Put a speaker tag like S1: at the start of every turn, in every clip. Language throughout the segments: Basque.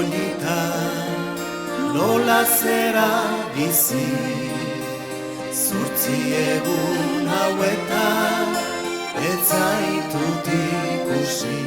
S1: polita, nola zera bizi, zortzi egun hauetan, ez zaitut ikusi.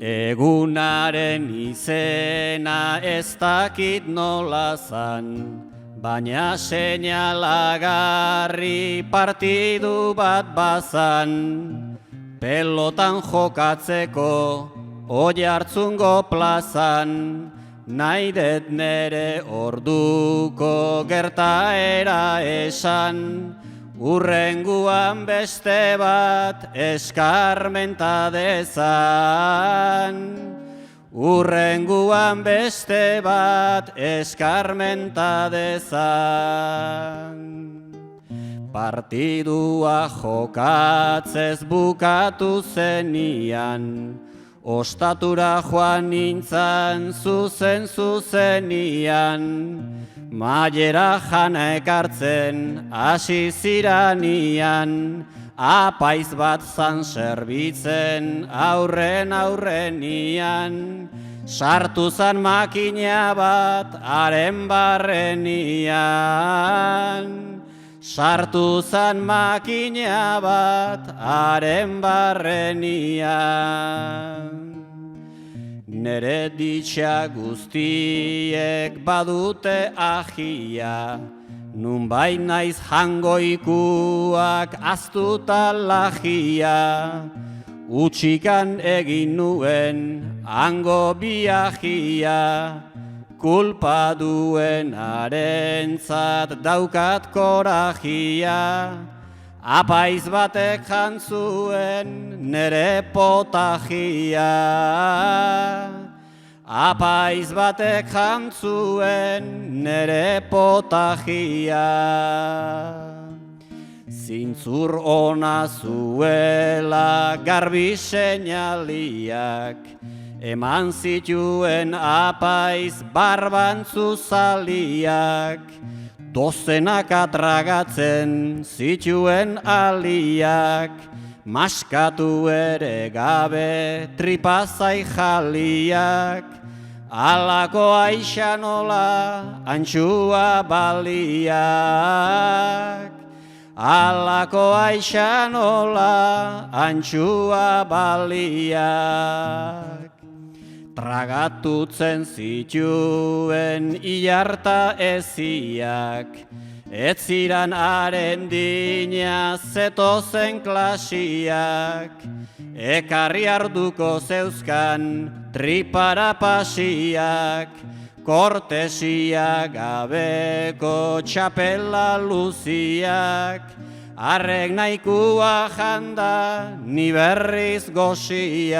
S1: Egunaren izena ez dakit nola zan, baina seinalagarri partidu bat bazan. Pelotan jokatzeko Oiartzungo plazan, nahi dut nere orduko gertaera esan. Urrenguan beste bat eskarmenta dezan. Urrenguan beste bat eskarmenta dezan. Partidua jokatzez bukatu zenian, ostatura joan nintzan zuzenian. Mailera jana ekartzen hasi ziranian, apaiz bat zan zerbitzen aurrenian. Sartu zan makina bat haren barrenian. Sartu zan makina bat haren barrenian. Nere ditxa guztiek badute ahia, nunbait naiz jangoikuak aztuta lagia. Utxikan egin nuen hango biagia, kulpa duenarentzat daukat korajia. Apaiz batek jantzuen nere potajia. Apaiz batek jantzuen nere potajia. Zintzur ona zuela garbi seinaliak, eman zituen apaiz barbantzu zaliak. Dozenak atragatzen zituen aliak, maskatu ere gabe tripazai jaliak. Alako aixanola antxua baliak. Alako aixanola antxua baliak. Tragatutzen zituen ilarta eziak, ez ziran haren dina zetozen klasiak. Ekarri harduko zeuzkan tripara pasiak, kortesia gabeko txapela luziak. Arrek nahikua janda ni berriz gosiak.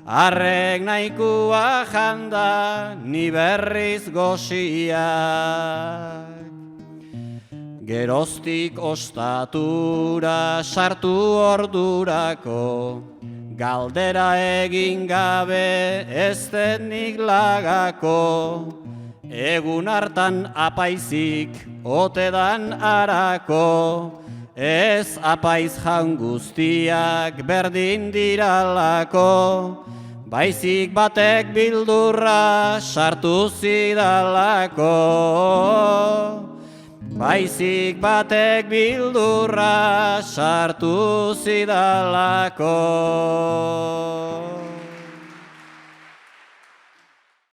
S1: Arrek nahikua janda ni berriz gosiak. Geroztik ostatura sartu ordurako, galdera egin gabe ez denik lagako. Egun hartan apaizik otedan harako, ez apaiz jan guztiak berdin diralako. Baizik batek bildurra sartu zidalako. Baizik batek bildurra sartu zidalako.